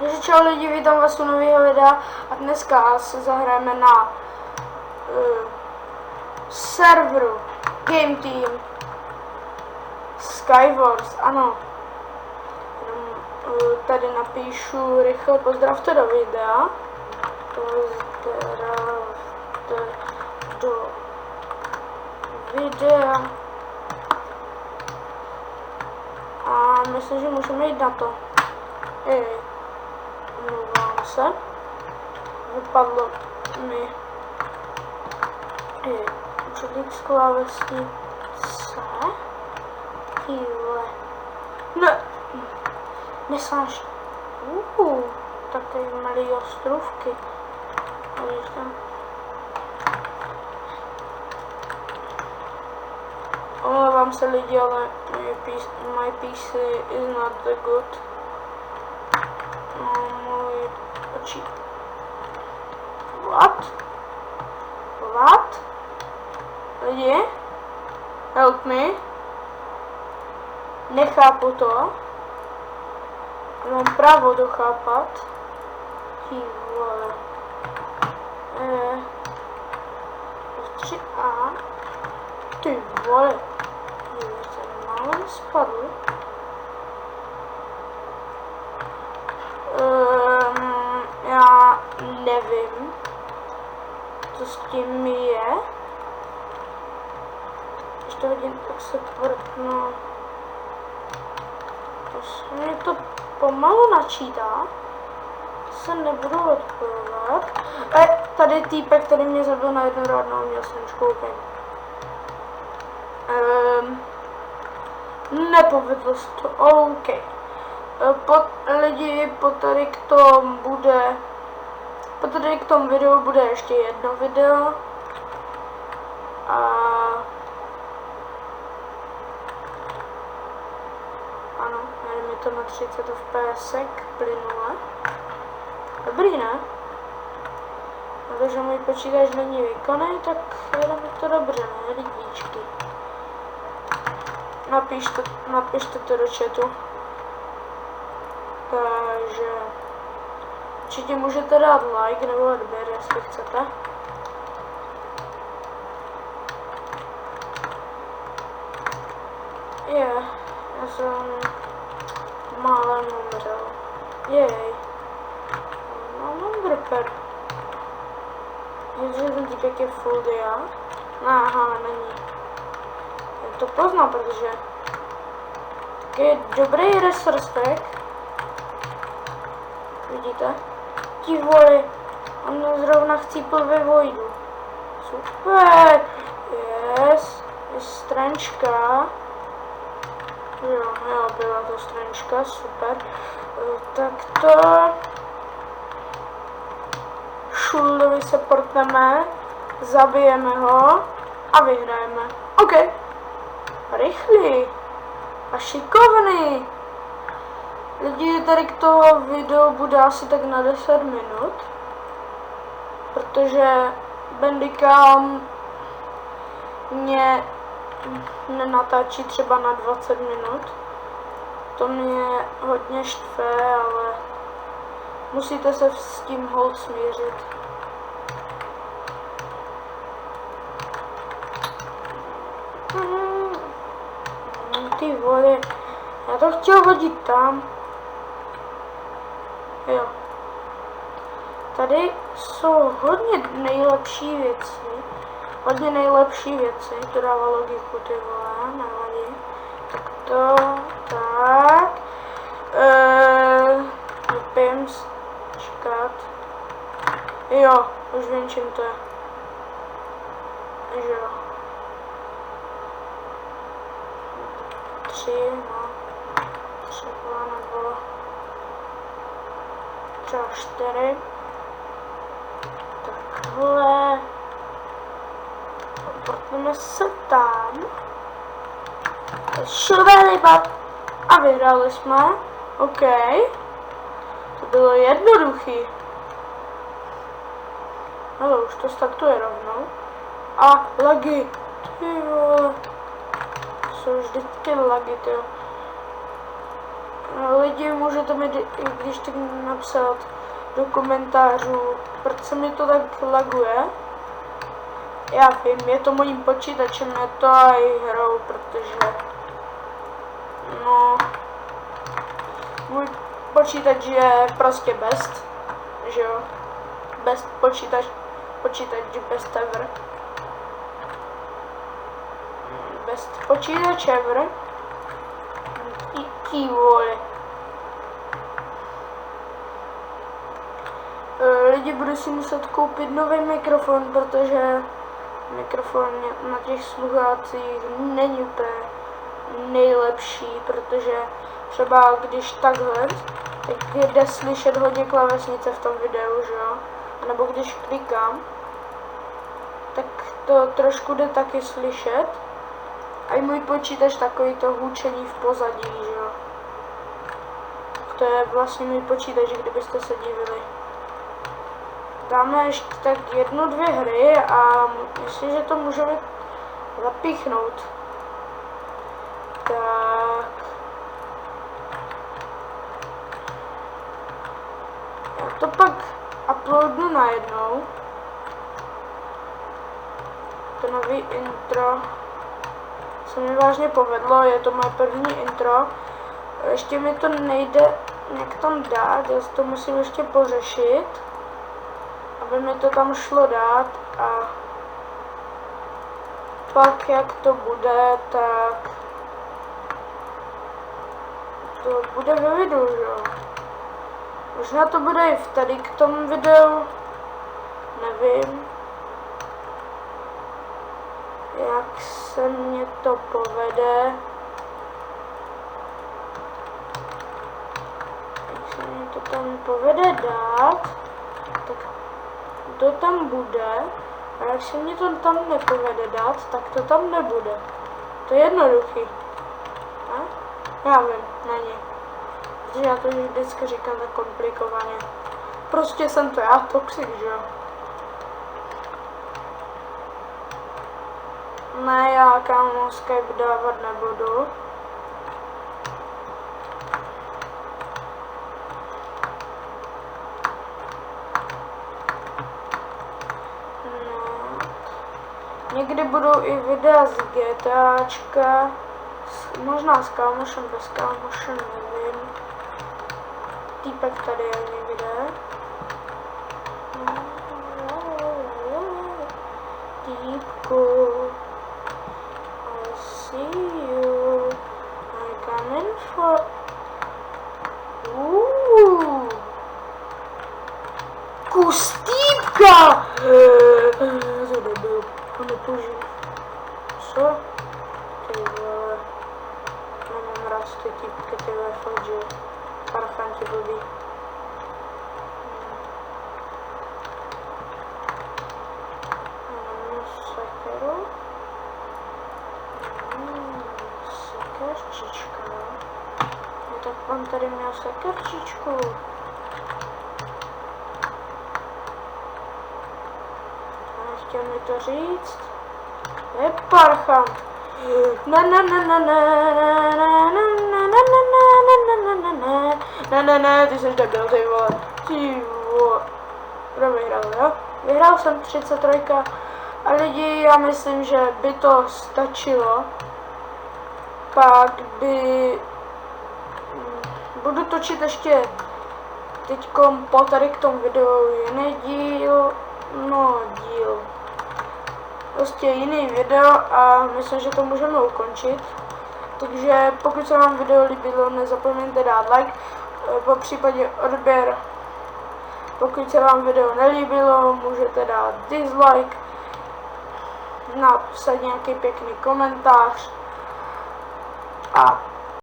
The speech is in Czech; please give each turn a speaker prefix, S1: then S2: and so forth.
S1: Takže čau lidi, vítám vás u nového videa a dneska se zahrajeme na serveru Game Team Skywars, ano. Tady napíšu rychle pozdravte do videa. Pozdravte do videa. A myslím, že můžeme jít na to. Omlouvám se. Vypadlo mi učebník z klávesnice. Chvíle. Ne. Nesáš. Tak tady malý ostrůvky. Omlouvám se lidi, ale my PC is not that good. Můj oči. What? Lidi? Help me. Nechápu to. Mám právo dochápat. Ty vole. 3A. Ty vole. Jsem málem spadl. Já nevím, co s tím je. Když to hodím, tak se tvrknu. Mě to pomalu načítá. Se nebudu odpovědět. Tady týpek, který mě zabil na jednu rádnou, měl slunčkou, okay. Nepovedlo se to, OK. Lidi, po tady k tomu videu bude ještě jedno video. Ano, jde mi to na 30 fps plynule. Dobrý, ne? Protože můj počítač není výkonný, tak jde mi to dobře, ne, lidíčky? Napište to do chatu. Takže určitě můžete dát like nebo odběr, jestli chcete. Já jsem málem umřel. Jej. Mám drper. Jestliže ten týpek je full dia. Aha, není. Já to poznám, protože tak je dobrý resource pack. Vidíte? Ti vole, on zrovna chcípl ve vojdu. Super! Yes! Je strančka. Jo, byla to strančka, super. Tak to... Šuldovi se portneme, zabijeme ho a vyhrajeme. OK. Rychlý a šikovný. Lidi, tady k toho videu bude asi tak na 10 minut, protože Bandicam mě nenatáčí třeba na 20 minut. To mě hodně štve, ale musíte se s tím holt smířit. Ty vole, já to chtěl hodit tam. Jo. Tady jsou hodně nejlepší věci, to dává logiku, ty vole, nevadí. Tak to, tak. Pims, čekat. Jo, už vím, čím to je. Že jo. 3, no. Třeba nebo třeba 4. Takhle. Portneme se tam. Šuvelibab. A vyhráli jsme. OK. To bylo jednoduchý. Ale už to startuje rovnou. A lagy. Ty vole. Jsou vždycky lagy, tyjo. Lidi, můžete mi, když tak napsat do komentářů, proč se mi to tak laguje. Já vím, je to mojím počítačem, je to i hrou, protože no, můj počítač je prostě best, že jo, best počítač best ever. Best počítač ever. Ty vole. Lidi, budu si muset koupit nový mikrofon, protože mikrofon na těch sluchácích není úplně nejlepší, protože třeba když takhle, tak jde slyšet hodně klávesnice v tom videu, že jo? Nebo když klikám, tak to trošku jde taky slyšet. A i můj počítač takový to hůčení v pozadí, že jo? To je vlastně můj počítač, kdybyste se divili. Dáme ještě tak 1-2 hry a myslím, že to můžeme zapíchnout. Tak. Já to pak uploadnu najednou. To nový intro se mi vážně povedlo, je to moje první intro. Ještě mi to nejde nějak tam dát, já to musím ještě pořešit, aby mi to tam šlo dát a pak jak to bude, tak to bude ve videu, že jo. Možná to bude i tady k tomu videu, nevím, jak se mě to povede. Jak se mě to tam povede dát, tak to tam bude. A jak se mě to tam nepovede dát, tak to tam nebude. To je jednoduchý. A? Já vím, není. Protože já to vždycky říkám tak komplikovaně. Prostě jsem to já toxic, že jo. Ne, já kámo Skype dávat nebudu. No. Někdy budou i videa z GTAčka. Možná s kámošem, bez kámoše, nevím. Týpek tady je někde. Týpku. I see you. I'm coming for... Kus týpka! To nebyl. To nepoužiju. Co? Ty vole. Nemám rád ty týpky, ty vole, fakt, že parchanti blbý. Sekeru. Sekerčička. No tak on tady měl sekerčičku. A chtěl mi to říct. Je parchant. Ne, ty jsi debil, ty vole. Ty vole. Kdo vyhrál, jo? Vyhrál jsem 33. A lidi, já myslím, že by to stačilo. Pak by... Budu točit ještě teďkom po tady k tomu videu jiný díl. No, díl. Prostě jiný video a myslím, že to můžeme ukončit. Takže pokud se vám video líbilo, nezapomeňte dát like, po případě odběr. Pokud se vám video nelíbilo, můžete dát dislike, napsat nějaký pěkný komentář a